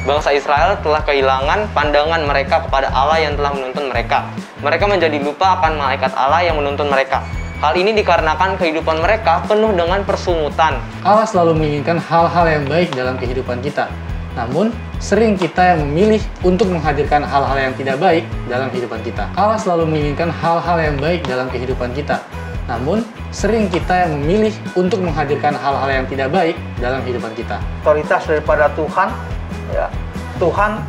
bangsa Israel telah kehilangan pandangan mereka kepada Allah yang telah menuntun mereka. Mereka menjadi lupa akan malaikat Allah yang menuntun mereka. Hal ini dikarenakan kehidupan mereka penuh dengan persungutan. Allah selalu menginginkan hal-hal yang baik dalam kehidupan kita. Namun, sering kita yang memilih untuk menghadirkan hal-hal yang tidak baik dalam kehidupan kita. Allah selalu menginginkan hal-hal yang baik dalam kehidupan kita. Namun, sering kita yang memilih untuk menghadirkan hal-hal yang tidak baik dalam kehidupan kita. Otoritas daripada Tuhan, ya, Tuhan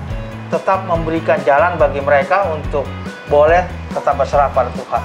tetap memberikan jalan bagi mereka untuk boleh tetap berserah pada Tuhan.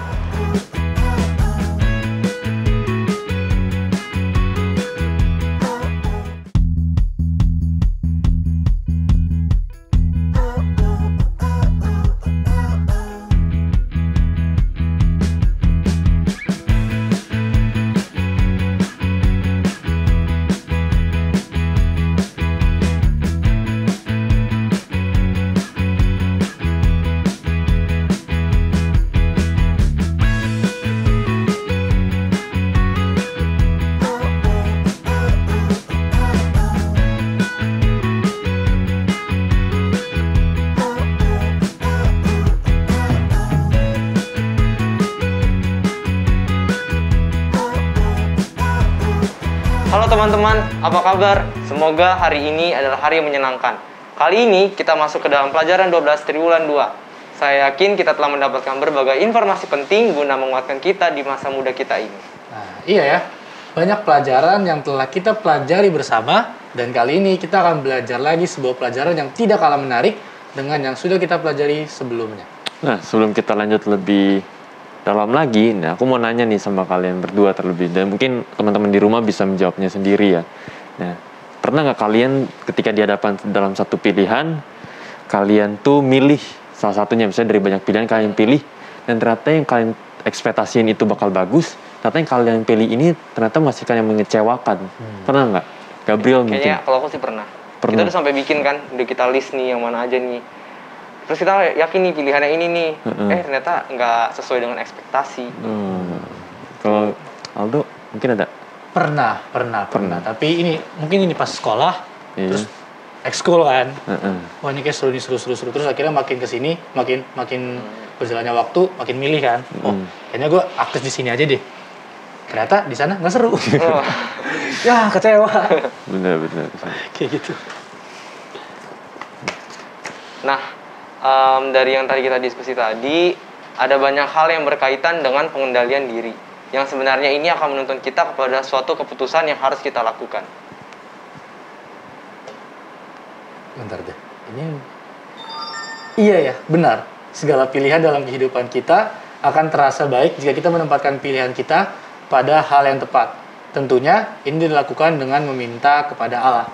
Halo teman-teman, apa kabar? Semoga hari ini adalah hari yang menyenangkan. Kali ini kita masuk ke dalam pelajaran 12 Triwulan 2. Saya yakin kita telah mendapatkan berbagai informasi penting guna menguatkan kita di masa muda kita ini. Nah, iya ya. Banyak pelajaran yang telah kita pelajari bersama, dan kali ini kita akan belajar lagi sebuah pelajaran yang tidak kalah menarik dengan yang sudah kita pelajari sebelumnya. Nah, sebelum kita lanjut lebih dalam lagi, nah aku mau nanya nih sama kalian berdua terlebih, dan mungkin teman-teman di rumah bisa menjawabnya sendiri ya. Nah, pernah nggak kalian ketika dihadapan dalam satu pilihan, kalian tuh milih salah satunya, misalnya dari banyak pilihan kalian pilih, dan ternyata yang kalian ekspektasiin itu bakal bagus, ternyata yang kalian pilih ini ternyata menghasilkan yang mengecewakan. Pernah nggak? Gabriel mungkin? Kayaknya kalau aku sih pernah. Kita udah sampai bikin kan, udah kita list nih yang mana aja nih. Terus kita yakin nih pilihannya ini nih, ternyata nggak sesuai dengan ekspektasi. Kalau Aldo mungkin ada? Pernah. Tapi mungkin ini pas sekolah, terus ekskul kan. Wah ini kayak seru. Terus akhirnya makin kesini, makin berjalannya waktu, makin milih kan. Kayaknya gue aktif di sini aja deh. Ternyata di sana nggak seru. Ya kecewa. Bener. Kayak gitu. Nah, dari yang tadi kita diskusi tadi, ada banyak hal yang berkaitan dengan pengendalian diri, yang sebenarnya ini akan menuntun kita kepada suatu keputusan yang harus kita lakukan. Bentar deh, ini iya ya, benar. Segala pilihan dalam kehidupan kita akan terasa baik jika kita menempatkan pilihan kita pada hal yang tepat. Tentunya ini dilakukan dengan meminta kepada Allah.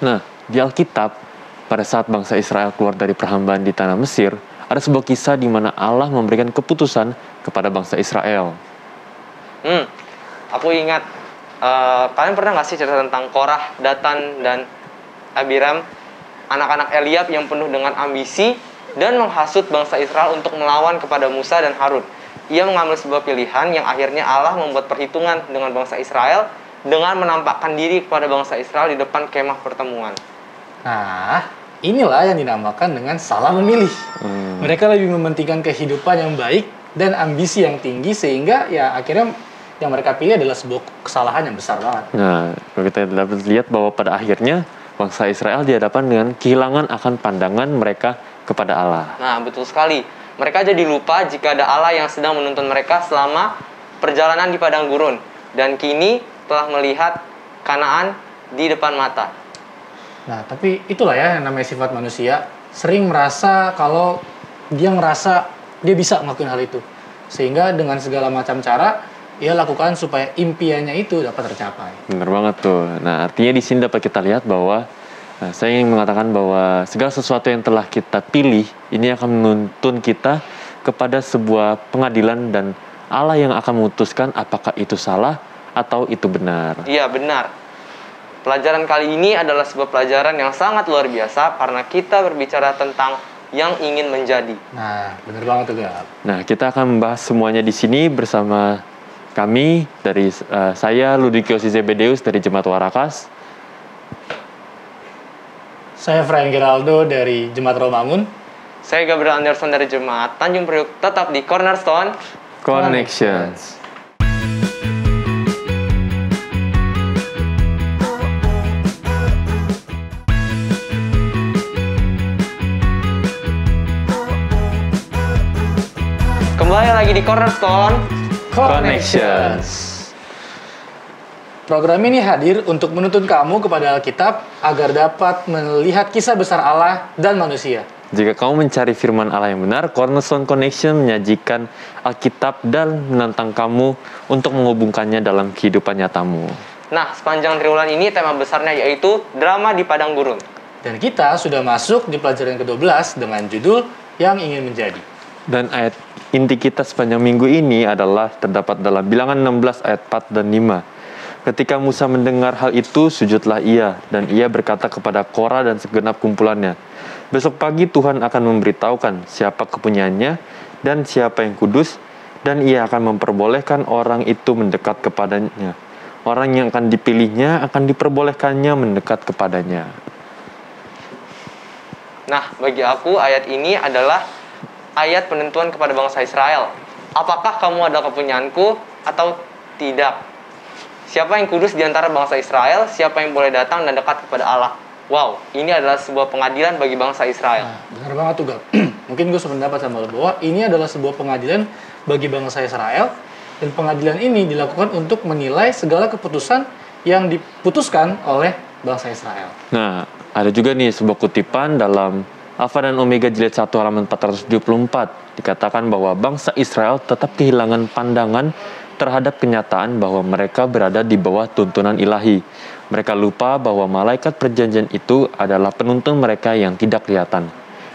Nah, di Alkitab, pada saat bangsa Israel keluar dari perhambaan di tanah Mesir, ada sebuah kisah di mana Allah memberikan keputusan kepada bangsa Israel. Aku ingat, kalian pernah nggak sih cerita tentang Korah, Datan, dan Abiram, anak-anak Eliab yang penuh dengan ambisi dan menghasut bangsa Israel untuk melawan kepada Musa dan Harun. Ia mengambil sebuah pilihan yang akhirnya Allah membuat perhitungan dengan bangsa Israel dengan menampakkan diri kepada bangsa Israel di depan kemah pertemuan. Nah, inilah yang dinamakan dengan salah memilih. Mereka lebih mementingkan kehidupan yang baik dan ambisi yang tinggi, sehingga ya akhirnya yang mereka pilih adalah sebuah kesalahan yang besar banget. Nah, kalau kita dapat lihat bahwa pada akhirnya bangsa Israel dihadapkan dengan kehilangan akan pandangan mereka kepada Allah. Nah, betul sekali. Mereka jadi lupa jika ada Allah yang sedang menuntun mereka selama perjalanan di padang gurun, dan kini telah melihat Kanaan di depan mata. Nah, tapi itulah ya yang namanya sifat manusia, sering merasa kalau dia ngerasa dia bisa ngelakuin hal itu. Sehingga dengan segala macam cara, ia lakukan supaya impiannya itu dapat tercapai. Benar banget tuh. Nah, artinya di sini dapat kita lihat bahwa saya ingin mengatakan bahwa segala sesuatu yang telah kita pilih, ini akan menuntun kita kepada sebuah pengadilan, dan Allah yang akan memutuskan apakah itu salah atau itu benar. Iya, benar. Pelajaran kali ini adalah sebuah pelajaran yang sangat luar biasa karena kita berbicara tentang yang ingin menjadi. Nah, benar banget tuh, Gab. Nah, kita akan membahas semuanya di sini bersama kami dari saya Ludwig Yossi Zebedeus dari Jemaat Warakas. Saya Frank Geraldo dari Jemaat Romangun. Saya Gabriel Anderson dari Jemaat Tanjung Priuk. Tetap di Cornerstone Connections. Kembali lagi di Cornerstone Connections. Program ini hadir untuk menuntun kamu kepada Alkitab agar dapat melihat kisah besar Allah dan manusia. Jika kamu mencari firman Allah yang benar, Cornerstone Connection menyajikan Alkitab dan menantang kamu untuk menghubungkannya dalam kehidupan nyatamu. Nah, sepanjang triwulan ini tema besarnya yaitu drama di padang gurun. Dan kita sudah masuk di pelajaran ke-12 dengan judul Yang Ingin Menjadi. Dan ayat inti kita sepanjang minggu ini adalah terdapat dalam Bilangan 16 ayat 4 dan 5. Ketika Musa mendengar hal itu, sujudlah ia, dan ia berkata kepada Korah dan segenap kumpulannya, besok pagi Tuhan akan memberitahukan siapa kepunyaannya dan siapa yang kudus, dan ia akan memperbolehkan orang itu mendekat kepadanya. Orang yang akan dipilihnya akan diperbolehkannya mendekat kepadanya. Nah, bagi aku ayat ini adalah ayat penentuan kepada bangsa Israel. Apakah kamu adalah kepunyaanku atau tidak? Siapa yang kudus di antara bangsa Israel? Siapa yang boleh datang dan dekat kepada Allah? Wow, ini adalah sebuah pengadilan bagi bangsa Israel. Nah, benar banget tuh, Gab. Mungkin gue sependapat sama lo bahwa ini adalah sebuah pengadilan bagi bangsa Israel. Dan pengadilan ini dilakukan untuk menilai segala keputusan yang diputuskan oleh bangsa Israel. Nah, ada juga nih sebuah kutipan dalam Alfa dan Omega jilid 1 halaman 474. Dikatakan bahwa bangsa Israel tetap kehilangan pandangan terhadap kenyataan bahwa mereka berada di bawah tuntunan ilahi. Mereka lupa bahwa malaikat perjanjian itu adalah penuntun mereka yang tidak kelihatan.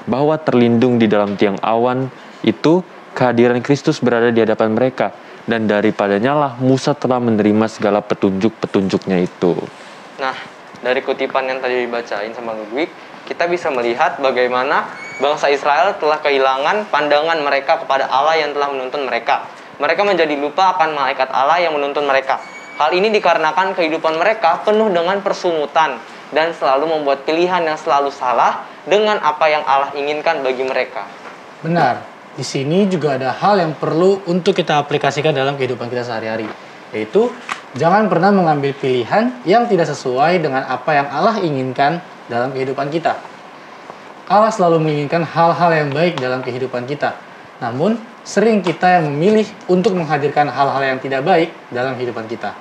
Bahwa terlindung di dalam tiang awan itu, kehadiran Kristus berada di hadapan mereka. Dan daripadanya lah Musa telah menerima segala petunjuk-petunjuknya itu. Nah, dari kutipan yang tadi dibacain sama Ludwig, kita bisa melihat bagaimana bangsa Israel telah kehilangan pandangan mereka kepada Allah yang telah menuntun mereka. Mereka menjadi lupa akan malaikat Allah yang menuntun mereka. Hal ini dikarenakan kehidupan mereka penuh dengan persumutan dan selalu membuat pilihan yang selalu salah dengan apa yang Allah inginkan bagi mereka. Benar. Di sini juga ada hal yang perlu untuk kita aplikasikan dalam kehidupan kita sehari-hari. Yaitu, jangan pernah mengambil pilihan yang tidak sesuai dengan apa yang Allah inginkan dalam kehidupan kita. Allah selalu menginginkan hal-hal yang baik dalam kehidupan kita. Namun, sering kita yang memilih untuk menghadirkan hal-hal yang tidak baik dalam kehidupan kita.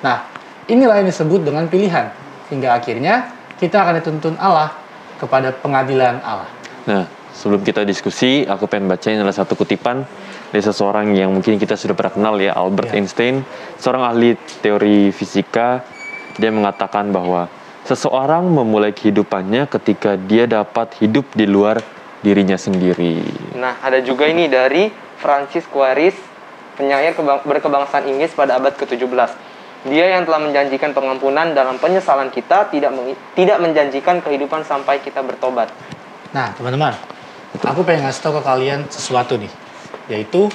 Nah, inilah yang disebut dengan pilihan. Hingga akhirnya, kita akan dituntun Allah kepada pengadilan Allah. Nah, sebelum kita diskusi, aku pengen bacain adalah satu kutipan dari seseorang yang mungkin kita sudah pernah kenal ya, Albert Einstein, seorang ahli teori fisika. Dia mengatakan bahwa seseorang memulai kehidupannya ketika dia dapat hidup di luar dirinya sendiri. Nah, ada juga ini dari Francis Quaris, penyair berkebangsaan Inggris pada abad ke-17. Dia yang telah menjanjikan pengampunan dalam penyesalan kita, tidak menjanjikan kehidupan sampai kita bertobat. Nah, teman-teman, aku pengen ngasih tahu ke kalian sesuatu nih. Yaitu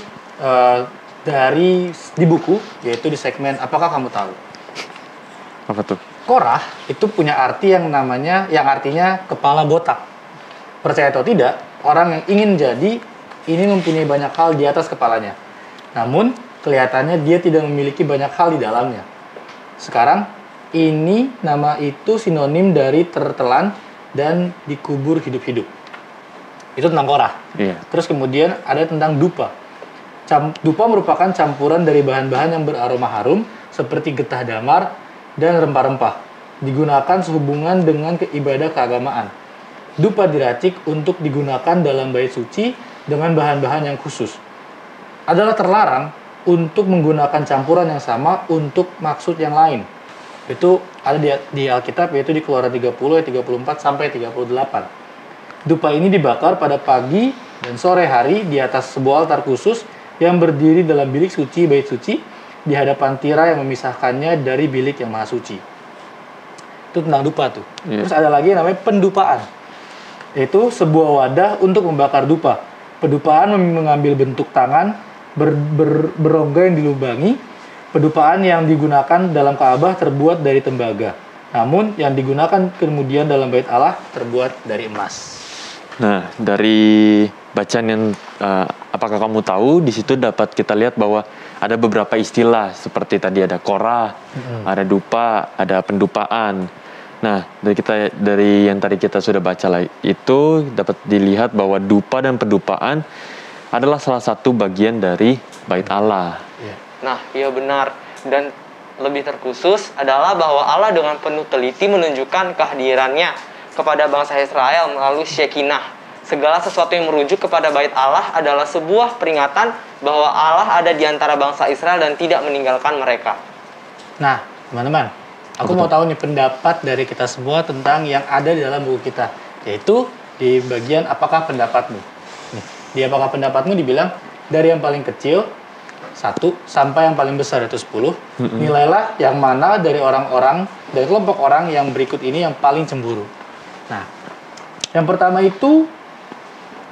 di buku, yaitu di segmen Apakah Kamu Tahu? Apa tuh? Korah itu punya arti yang artinya kepala botak. Percaya atau tidak, orang yang ingin jadi ini mempunyai banyak hal di atas kepalanya. Namun, kelihatannya dia tidak memiliki banyak hal di dalamnya. Sekarang, nama itu sinonim dari tertelan dan dikubur hidup-hidup. Itu tentang Korah. Iya. Terus kemudian ada tentang dupa. Dupa merupakan campuran dari bahan-bahan yang beraroma harum seperti getah damar dan rempah-rempah. Digunakan sehubungan dengan ibadah keagamaan. Dupa diracik untuk digunakan dalam bait suci dengan bahan-bahan yang khusus. Adalah terlarang untuk menggunakan campuran yang sama untuk maksud yang lain. Itu ada di Alkitab, yaitu di Keluaran 30 ayat 34 sampai 38. Dupa ini dibakar pada pagi dan sore hari di atas sebuah altar khusus yang berdiri dalam bilik suci bait suci di hadapan tirai yang memisahkannya dari bilik yang maha suci. Itu tentang dupa tuh. Terus ada lagi yang namanya pendupaan. Yaitu sebuah wadah untuk membakar dupa. Pendupaan mengambil bentuk tangan berongga yang dilubangi. Pendupaan yang digunakan dalam Ka'bah terbuat dari tembaga. Namun yang digunakan kemudian dalam bait Allah terbuat dari emas. Nah, dari bacaan yang apakah kamu tahu di situ dapat kita lihat bahwa ada beberapa istilah seperti tadi ada korah, ada dupa, ada pendupaan. Nah, dari yang tadi kita sudah baca lah, itu dapat dilihat bahwa dupa dan pendupaan adalah salah satu bagian dari bait Allah. Nah, iya benar. Dan lebih terkhusus adalah bahwa Allah dengan penuh teliti menunjukkan kehadirannya kepada bangsa Israel melalui Shekinah. Segala sesuatu yang merujuk kepada bait Allah adalah sebuah peringatan bahwa Allah ada di antara bangsa Israel dan tidak meninggalkan mereka. Nah, teman-teman, aku mau tahu nih pendapat dari kita semua tentang yang ada di dalam buku kita, yaitu di bagian apakah pendapatmu. Nih, di apakah pendapatmu dibilang dari yang paling kecil 1 sampai yang paling besar itu 10. Nilailah yang mana dari kelompok orang yang berikut ini yang paling cemburu. Nah, yang pertama itu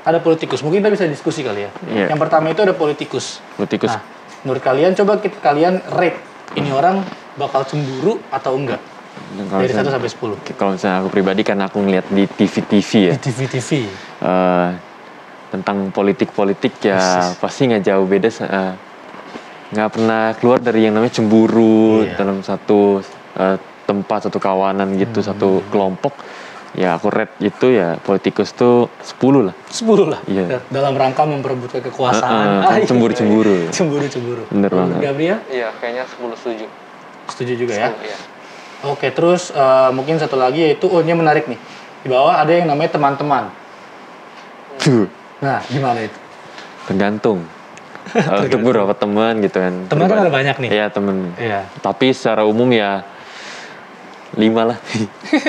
ada politikus. Mungkin kita bisa diskusi kali ya. Yeah. Yang pertama itu ada politikus. Politikus. Nah, menurut kalian coba kalian rate ini orang bakal cemburu atau enggak? Dari 1 sampai 10. Kalau misalnya aku pribadi kan aku ngeliat di TV-TV ya. Di TV-TV. Tentang politik-politik ya pasti nggak jauh beda. Nggak pernah keluar dari yang namanya cemburu dalam satu tempat, satu kawanan gitu, satu kelompok. Ya aku rate itu ya politikus tuh 10 lah. 10 lah? Iya. Dalam rangka memperebutkan kekuasaan. Cemburu-cemburu. Cemburu-cemburu. Bener banget. Gabriel? Iya, kayaknya 10 setuju. Setuju juga ya? 10, iya. Oke, terus mungkin satu lagi yaitu, ini menarik nih. Di bawah ada yang namanya teman-teman. Nah, gimana itu? Tergantung. Untuk beberapa teman gitu kan. Teman kan ada banyak nih. Iya, teman. Iya. Tapi secara umum ya 5 lah.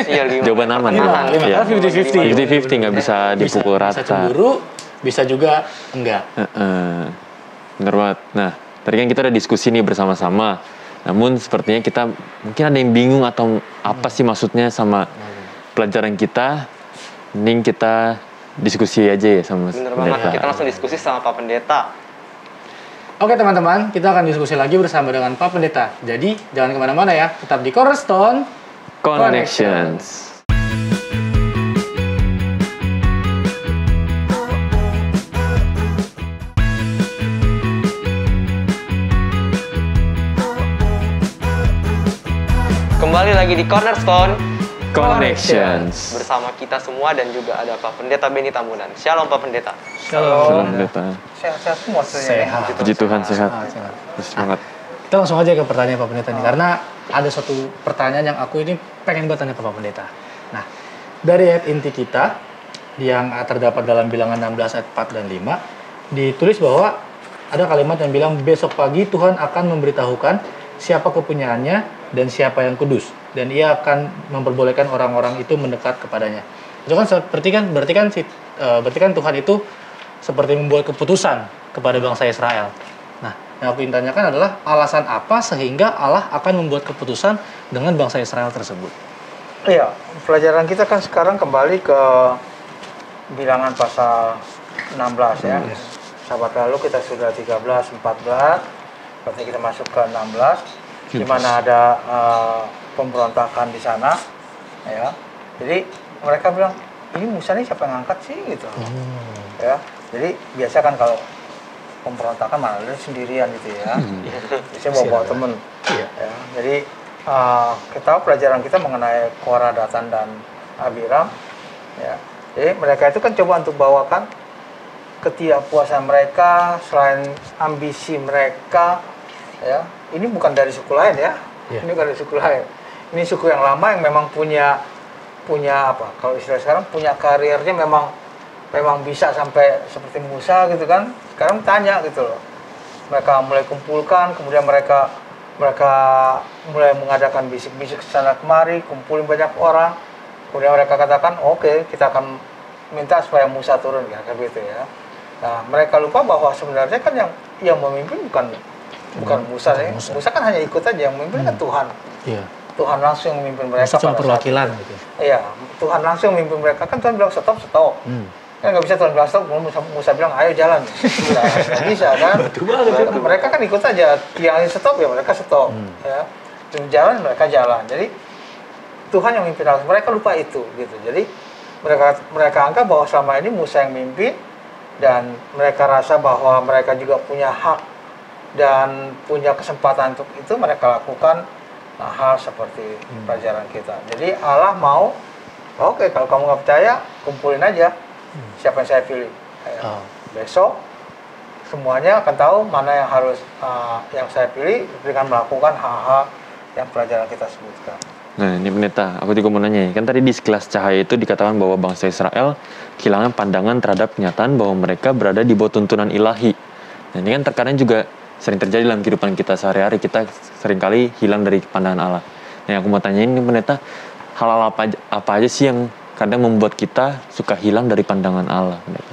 Iya, 5. Jawaban aman. 5. Ya. 50-50. 50-50 nggak bisa dipukul rata. Bisa cemburu, bisa juga enggak. Bener banget. Nah, tadi kan kita udah diskusi nih bersama-sama. Namun sepertinya kita mungkin ada yang bingung atau apa sih maksudnya sama pelajaran kita. Mending kita diskusi aja ya sama Bener banget. Kita langsung diskusi sama Pak Pendeta. Oke teman-teman, kita akan diskusi lagi bersama dengan Pak Pendeta. Jadi, jangan kemana-mana ya. Tetap di Cornerstone Connections. Kembali lagi di Cornerstone Connections. bersama kita semua dan juga ada Pak Pendeta Benny Tambunan. Shalom Pak Pendeta. Shalom, Pendeta. Sehat-sehat semua sebenarnya. Sehat. Puji Tuhan sehat. Sehat. Terus semangat. Kita langsung aja ke pertanyaan Pak Pendeta nih, karena ada suatu pertanyaan yang aku ini pengen bertanya ke Pak Pendeta. Nah, dari ayat inti kita yang terdapat dalam bilangan 16 ayat 4 dan 5 ditulis bahwa ada kalimat yang bilang besok pagi Tuhan akan memberitahukan siapa kepunyaannya dan siapa yang kudus, dan ia akan memperbolehkan orang-orang itu mendekat kepadanya. Itu kan berarti kan Tuhan itu seperti membuat keputusan kepada bangsa Israel. Nah, yang aku ingin tanyakan adalah alasan apa sehingga Allah akan membuat keputusan dengan bangsa Israel tersebut? Iya, pelajaran kita kan sekarang kembali ke bilangan pasal 16 ya. Sahabat lalu kita sudah 13, 14, berarti kita masuk ke 16, di mana ada pemberontakan di sana, ya. Jadi mereka bilang, ini Musa ini siapa yang angkat sih gitu, ya. Jadi biasa kan kalau pemberontakan malah sendirian gitu ya, biasanya bawa temen, ya. Jadi kita pelajaran kita mengenai Korah, Datan dan Abiram, ya. Jadi mereka itu kan coba untuk bawakan ketidakpuasan mereka, selain ambisi mereka, ya. Ini bukan dari suku lain ya, ini bukan dari suku lain. Ini suku yang lama yang memang punya apa? Kalau istilah sekarang punya karirnya memang bisa sampai seperti Musa gitu kan. Sekarang tanya gitu loh. Mereka mulai kumpulkan, kemudian mereka mulai mengadakan bisik-bisik sana kemari, kumpulin banyak orang. Kemudian mereka katakan, oke, kita akan minta supaya Musa turun, kayak gitu ya. Nah, mereka lupa bahwa sebenarnya kan yang memimpin bukan Musa ya. Musa kan hanya ikut aja, yang memimpin kan Tuhan. Iya. Tuhan langsung yang memimpin mereka. Musa cuma perwakilan gitu. Iya, Tuhan langsung yang memimpin mereka. Kan Tuhan bilang stop. Kan nggak bisa Tuhan bilang stop, Musa bilang ayo jalan. Nggak bisa kan? Mereka kan ikut aja, yang stop ya mereka stop. Ya, jalan mereka jalan. Jadi Tuhan yang mimpin aku. Mereka lupa itu gitu. Jadi mereka anggap bahwa selama ini Musa yang mimpin, dan mereka rasa bahwa mereka juga punya hak dan punya kesempatan untuk itu. Mereka lakukan hal seperti pelajaran kita. Jadi Allah mau, oke, kalau kamu nggak percaya, kumpulin aja siapa yang saya pilih. Besok semuanya akan tahu mana yang harus yang saya pilih dengan melakukan hal-hal yang pelajaran kita sebutkan. Nah ini pendeta, aku juga mau nanya, kan tadi di sekilas cahaya itu dikatakan bahwa bangsa Israel kehilangan pandangan terhadap kenyataan bahwa mereka berada di bawah tuntunan ilahi. Nah ini kan terkadang juga sering terjadi dalam kehidupan kita sehari-hari, kita seringkali hilang dari pandangan Allah. Nah aku mau tanyain nih pendeta, hal-hal apa aja sih yang kadang membuat kita suka hilang dari pandangan Allah, pendeta?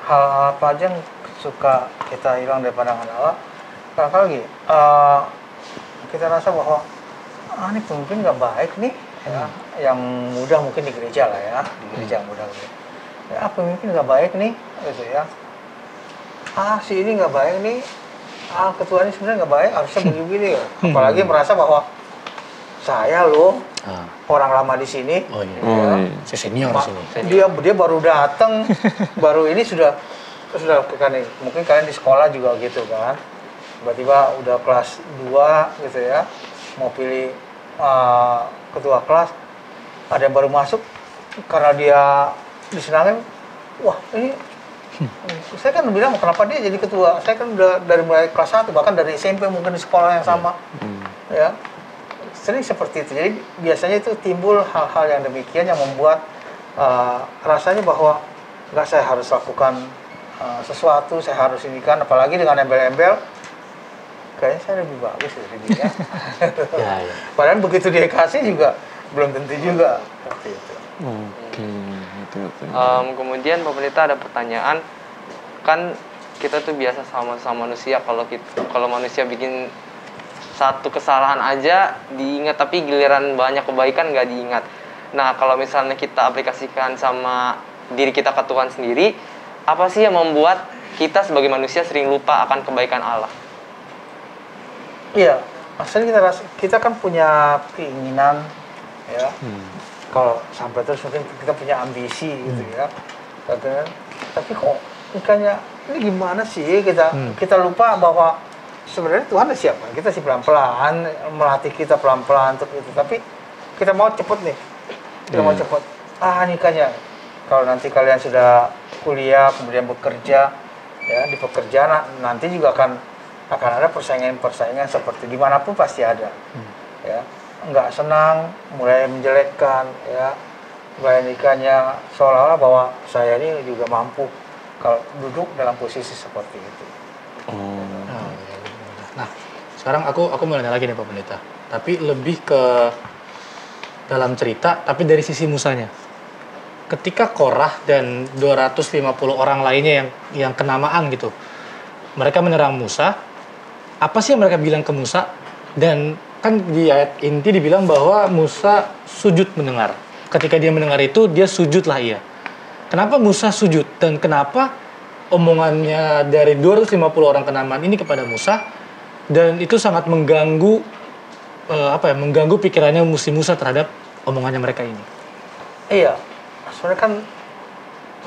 Hal apa aja yang suka kita hilang dari pandangan Allah? Kadang-kadang kita rasa bahwa ini pemimpin nggak baik nih, ya. Yang muda mungkin di gereja lah ya, di gereja yang muda gitu. Ya, pemimpin nggak baik nih, gitu ya. Si ini nggak baik nih, ketua ini sebenarnya nggak baik, harusnya begini ya. Apalagi merasa bahwa saya loh orang lama di sini, saya senior di sini. Dia baru datang, baru ini sudah kan nih. Mungkin kalian di sekolah juga gitu kan, tiba-tiba udah kelas 2 gitu ya, mau pilih ketua kelas, ada yang baru masuk karena dia disenangin, wah ini saya kan bilang kenapa dia jadi ketua, saya kan udah dari mulai kelas 1, bahkan dari SMP mungkin di sekolah yang sama, ya sering seperti itu. Jadi biasanya itu timbul hal-hal yang demikian yang membuat rasanya bahwa nggak, saya harus lakukan sesuatu, saya harus ini kan, apalagi dengan embel-embel, kayaknya saya lebih bagus dari dia. Padahal begitu dia kasih juga belum tentu juga seperti itu. Kemudian pemerintah ada pertanyaan, kan kita tuh biasa sama manusia, kalau manusia bikin satu kesalahan aja diingat, tapi giliran banyak kebaikan nggak diingat. Nah kalau misalnya kita aplikasikan sama diri kita ke Tuhan sendiri, apa sih yang membuat kita sebagai manusia sering lupa akan kebaikan Allah? Iya, maksudnya kita kan punya keinginan, ya. Kalau sampai terus mungkin kita punya ambisi gitu ya. Tapi kok ikannya ini gimana sih, kita lupa bahwa sebenarnya Tuhan ada siapa? Kita sih pelan-pelan melatih kita pelan-pelan untuk itu. Tapi kita mau cepet nih, mau cepet. Nikahnya. Kalau nanti kalian sudah kuliah kemudian bekerja, ya di pekerjaan nanti juga akan ada persaingan seperti dimanapun pasti ada, ya. Nggak senang, mulai menjelekkan, ya, mulai nikahnya seolah-olah bahwa saya ini juga mampu kalau duduk dalam posisi seperti itu. Nah, sekarang aku mau nanya lagi nih Pak Pendeta, tapi lebih ke dalam cerita, tapi dari sisi Musanya. Ketika Korah dan 250 orang lainnya yang kenamaan gitu, mereka menyerang Musa, apa sih yang mereka bilang ke Musa? Dan kan di ayat inti dibilang bahwa Musa sujud mendengar. Ketika dia mendengar itu, dia sujudlah ia. Kenapa Musa sujud? Dan kenapa omongannya dari 250 orang kenamaan ini kepada Musa, dan itu sangat mengganggu mengganggu pikirannya Musa terhadap omongannya mereka ini? Iya, sebenarnya kan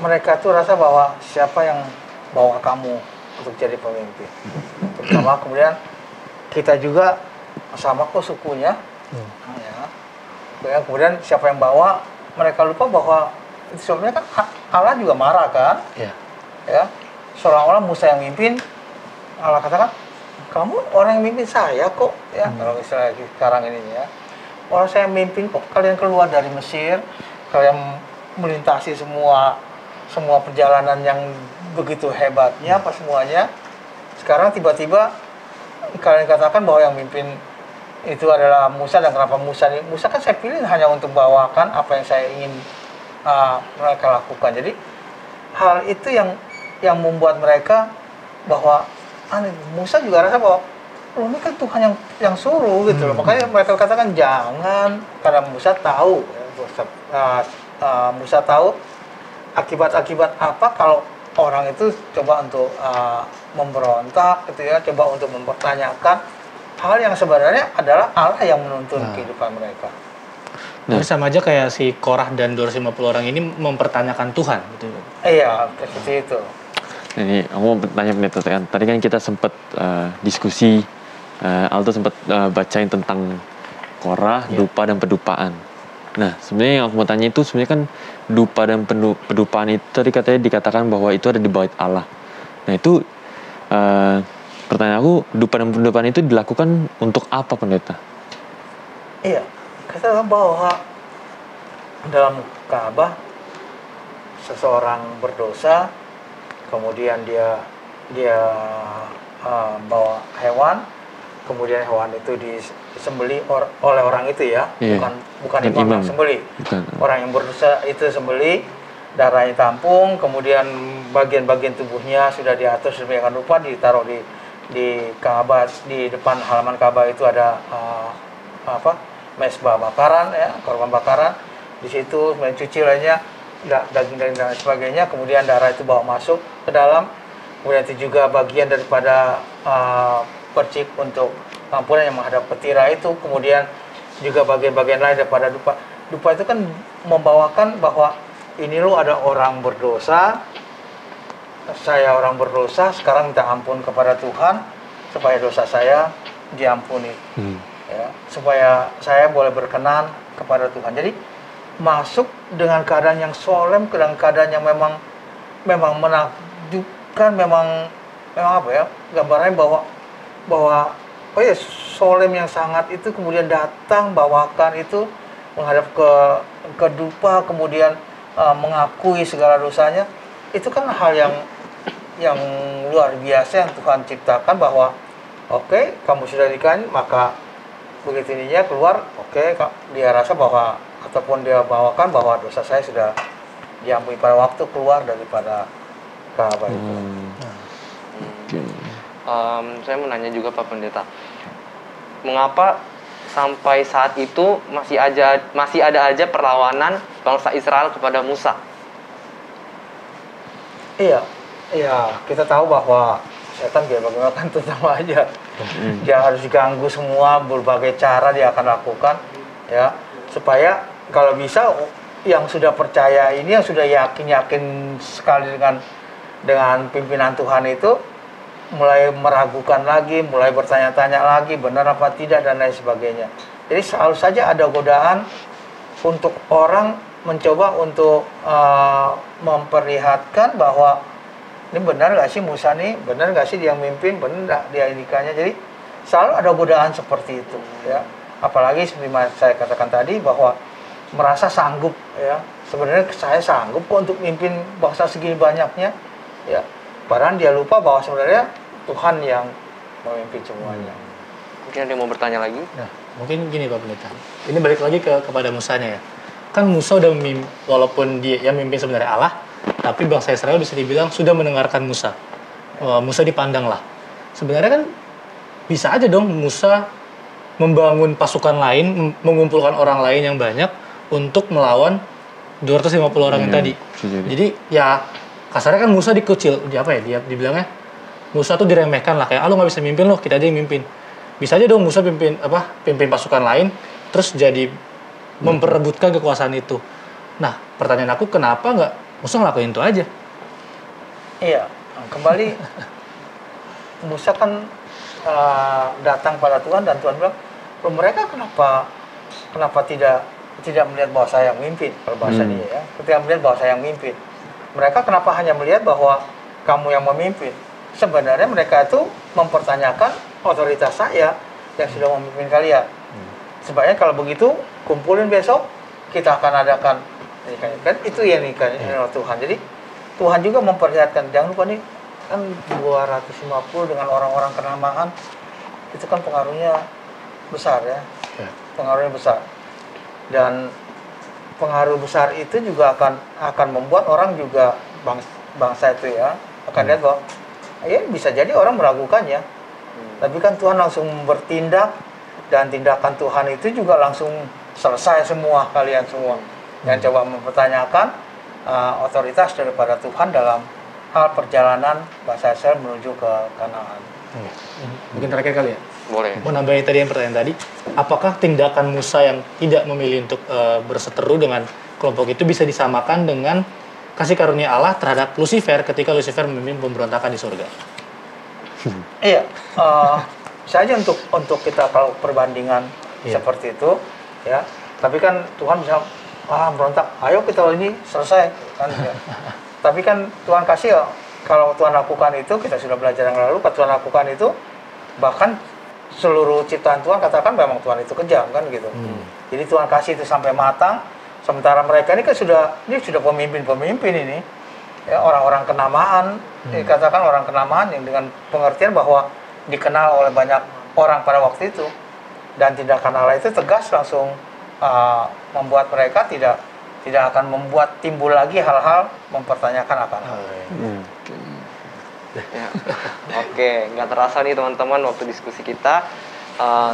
mereka tuh rasa bahwa siapa yang bawa kamu untuk jadi pemimpin. Terutama kemudian kita juga sama kok sukunya, ya. Kemudian siapa yang bawa, mereka lupa bahwa itu sebenarnya kan Allah juga marah kan, ya. Seolah-olah Musa yang mimpin, Allah katakan, kamu orang yang mimpin saya kok, ya. Kalau misalnya sekarang ini ya, orang saya mimpin kok, kalian keluar dari Mesir, kalian melintasi semua perjalanan yang begitu hebatnya, apa semuanya. Sekarang tiba-tiba kalian katakan bahwa yang mimpin itu adalah Musa, dan kenapa Musa kan saya pilih hanya untuk bawakan apa yang saya ingin mereka lakukan. Jadi hal itu yang membuat mereka bahwa Musa juga rasa bahwa ini kan Tuhan yang suruh gitu loh. Makanya mereka katakan jangan, karena Musa tahu Musa tahu akibat-akibat apa kalau orang itu coba untuk memberontak gitu ya, coba untuk mempertanyakan hal yang sebenarnya adalah Allah yang menuntun kehidupan mereka. Jadi sama aja kayak si Korah dan 250 orang ini mempertanyakan Tuhan gitu. Iya, seperti itu. Nah, ini aku mau bertanya pendeta, tadi kan kita sempat diskusi, Alto sempat bacain tentang Korah, dupa dan pedupaan. Nah, sebenarnya yang aku mau tanya itu sebenarnya kan dupa dan pedupaan itu tadi katanya dikatakan bahwa itu ada di bait Allah. Nah, itu pertanyaan aku, dupa dan pedupaan itu dilakukan untuk apa, pendeta? Iya, kita tahu bahwa dalam Ka'bah seseorang berdosa, kemudian dia bawa hewan, kemudian hewan itu disembeli oleh orang itu ya, bukan imam yang sembeli. Orang yang berdosa itu sembeli, darahnya tampung, kemudian bagian-bagian tubuhnya sudah diatur sedemikian rupa, ditaruh di Ka'bah, di depan halaman Ka'bah itu ada mesbah bakaran ya, korban bakaran. Di situ mencuci lainnya, daging dan sebagainya, kemudian darah itu bawa masuk ke dalam. Kemudian itu juga bagian daripada percik untuk ampunan yang menghadap petira itu, kemudian juga bagian-bagian lain daripada dupa. Dupa itu kan membawakan bahwa ini lo ada orang berdosa, saya orang berdosa, sekarang minta ampun kepada Tuhan supaya dosa saya diampuni, ya, supaya saya boleh berkenan kepada Tuhan. Jadi masuk dengan keadaan yang solemn, dengan keadaan yang memang menakjubkan, memang apa ya, gambarannya bahwa oh ya, solemn yang sangat itu, kemudian datang bawakan itu menghadap ke dupa, kemudian mengakui segala dosanya. Itu kan hal yang luar biasa yang Tuhan ciptakan, bahwa oke, kamu sudah dikani, maka begitu ininya keluar, dia rasa bahwa, ataupun dia bawakan bahwa dosa saya sudah diampuni pada waktu keluar daripada Ka'bah itu. Saya mau nanya juga Pak Pendeta, mengapa sampai saat itu masih ada aja perlawanan bangsa Israel kepada Musa? Iya, kita tahu bahwa setan biar bagaimana kan tetap aja. Dia harus diganggu semua, berbagai cara dia akan lakukan, ya, supaya kalau bisa yang sudah percaya ini, yang sudah yakin sekali dengan pimpinan Tuhan itu, mulai meragukan lagi, mulai bertanya-tanya lagi benar apa tidak dan lain sebagainya. Jadi selalu saja ada godaan untuk orang mencoba untuk memperlihatkan bahwa ini benar gak sih Musa nih, benar gak sih dia mimpin, benar gak dia indikannya. Jadi selalu ada godaan seperti itu, ya. Apalagi seperti saya katakan tadi bahwa merasa sanggup, ya, sebenarnya saya sanggup kok untuk mimpin bangsa segini banyaknya, ya. Padahal dia lupa bahwa sebenarnya Tuhan yang memimpin semuanya. Mungkin ada yang mau bertanya lagi? Nah, mungkin gini Pak Pendeta. Ini balik lagi kepada Musanya ya. Kan Musa udah walaupun dia yang memimpin sebenarnya Allah, tapi bangsa Israel bisa dibilang sudah mendengarkan Musa. Musa dipandang lah. Sebenarnya kan bisa aja dong Musa membangun pasukan lain, mengumpulkan orang lain yang banyak untuk melawan 250 orang yang tadi. Jadi ya kasarnya kan Musa dikucil, dia dibilangnya Musa tuh diremehkan lah, kayak lu nggak bisa mimpin loh, kita aja yang mimpin. Bisa aja dong Musa pimpin pasukan lain, terus jadi memperebutkan kekuasaan itu. Nah, pertanyaan aku, kenapa nggak Musa ngelakuin itu aja? Iya, kembali Musa kan datang pada Tuhan dan Tuhan bilang, mereka kenapa tidak melihat bahwa saya yang mimpin, kalau bahasa dia ya, ketika melihat bahwa saya yang mimpin. Mereka kenapa hanya melihat bahwa kamu yang memimpin? Sebenarnya mereka itu mempertanyakan otoritas saya yang sudah memimpin kalian. Sebenarnya kalau begitu, kumpulin besok, kita akan adakan kan itu ya nikah Tuhan. Jadi Tuhan juga memperlihatkan, jangan lupa nih, kan 250 dengan orang-orang kenamaan, itu kan pengaruhnya besar ya. Pengaruhnya besar. Dan pengaruh besar itu juga akan membuat orang juga bangsa itu ya akan lihat bahwa ya bisa jadi orang meragukannya, tapi kan Tuhan langsung bertindak, dan tindakan Tuhan itu juga langsung selesai semua, kalian semua yang coba mempertanyakan otoritas daripada Tuhan dalam hal perjalanan bangsa Israel menuju ke Kanaan. Mungkin terakhir kali ya, Boleh. Mau nambahin tadi yang pertanyaan tadi, apakah tindakan Musa yang tidak memilih untuk berseteru dengan kelompok itu bisa disamakan dengan kasih karunia Allah terhadap Lucifer ketika Lucifer memimpin pemberontakan di surga? Iya, saja untuk kita kalau perbandingan seperti itu, ya. Tapi kan Tuhan bisa berontak, ayo kita ini selesai, kan? Ya. Tapi kan Tuhan kasih ya, kalau Tuhan lakukan itu, kita sudah belajar yang lalu, kalau Tuhan lakukan itu, bahkan seluruh ciptaan Tuhan katakan memang Tuhan itu kejam, kan gitu. Jadi Tuhan kasih itu sampai matang, sementara mereka ini kan sudah pemimpin-pemimpin ini, ya, orang-orang kenamaan, dikatakan orang kenamaan yang dengan pengertian bahwa dikenal oleh banyak orang pada waktu itu, dan tindakan Allah itu tegas langsung membuat mereka tidak akan membuat timbul lagi hal-hal mempertanyakan akan hal. Ya. Oke, nggak terasa nih teman-teman, waktu diskusi kita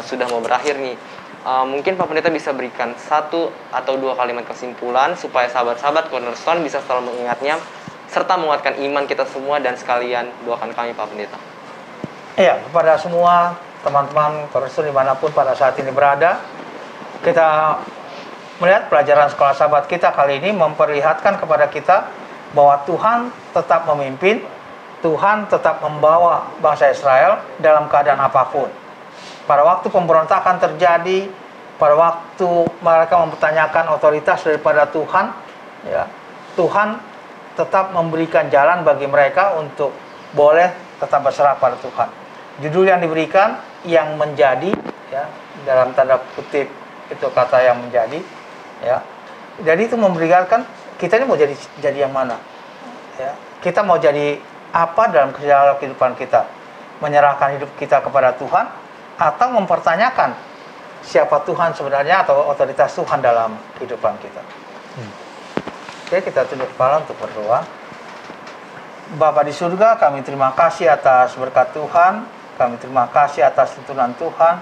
sudah mau berakhir nih. Mungkin Pak Pendeta bisa berikan 1 atau 2 kalimat kesimpulan supaya sahabat-sahabat Cornerstone bisa selalu mengingatnya serta menguatkan iman kita semua, dan sekalian doakan kami Pak Pendeta. Iya, kepada semua teman-teman Cornerstone dimanapun pada saat ini berada, kita melihat pelajaran sekolah sahabat kita kali ini memperlihatkan kepada kita bahwa Tuhan tetap memimpin, Tuhan tetap membawa bangsa Israel dalam keadaan apapun. Pada waktu pemberontakan terjadi, pada waktu mereka mempertanyakan otoritas daripada Tuhan, ya, Tuhan tetap memberikan jalan bagi mereka untuk boleh tetap berserah pada Tuhan. Judul yang diberikan, yang menjadi, ya, dalam tanda kutip itu kata yang menjadi, ya. Jadi itu memberikan kita ini mau jadi yang mana, ya. Kita mau jadi apa dalam kehidupan kita? Menyerahkan hidup kita kepada Tuhan atau mempertanyakan siapa Tuhan sebenarnya atau otoritas Tuhan dalam kehidupan kita. Oke, kita tunduk kepala untuk berdoa. Bapa di surga, kami terima kasih atas berkat Tuhan, kami terima kasih atas tuntunan Tuhan,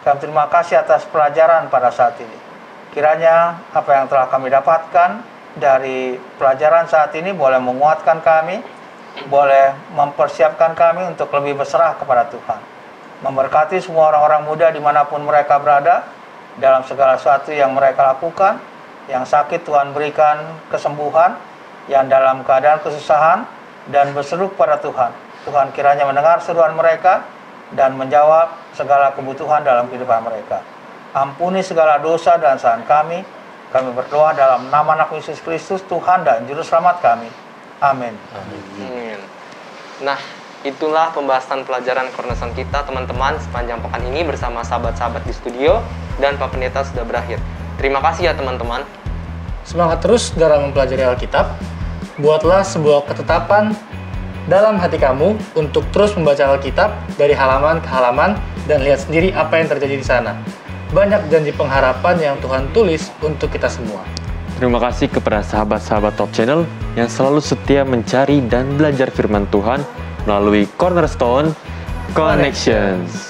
kami terima kasih atas pelajaran pada saat ini. Kiranya apa yang telah kami dapatkan dari pelajaran saat ini boleh menguatkan kami, boleh mempersiapkan kami untuk lebih berserah kepada Tuhan. Memberkati semua orang-orang muda dimanapun mereka berada, dalam segala sesuatu yang mereka lakukan. Yang sakit Tuhan berikan kesembuhan, yang dalam keadaan kesusahan dan berseru kepada Tuhan. Tuhan kiranya mendengar seruan mereka dan menjawab segala kebutuhan dalam kehidupan mereka. Ampuni segala dosa dan kesalahan kami. Kami berdoa dalam nama anak Yesus Kristus, Tuhan dan Juru Selamat kami. Amin. Amin. Nah, itulah pembahasan pelajaran Cornerstone kita teman-teman sepanjang pekan ini bersama sahabat-sahabat di studio, dan Pak Pendeta sudah berakhir. Terima kasih ya teman-teman. Semangat terus dalam mempelajari Alkitab. Buatlah sebuah ketetapan dalam hati kamu untuk terus membaca Alkitab dari halaman ke halaman dan lihat sendiri apa yang terjadi di sana. Banyak janji pengharapan yang Tuhan tulis untuk kita semua. Terima kasih kepada sahabat-sahabat Top Channel yang selalu setia mencari dan belajar firman Tuhan melalui Cornerstone Connections.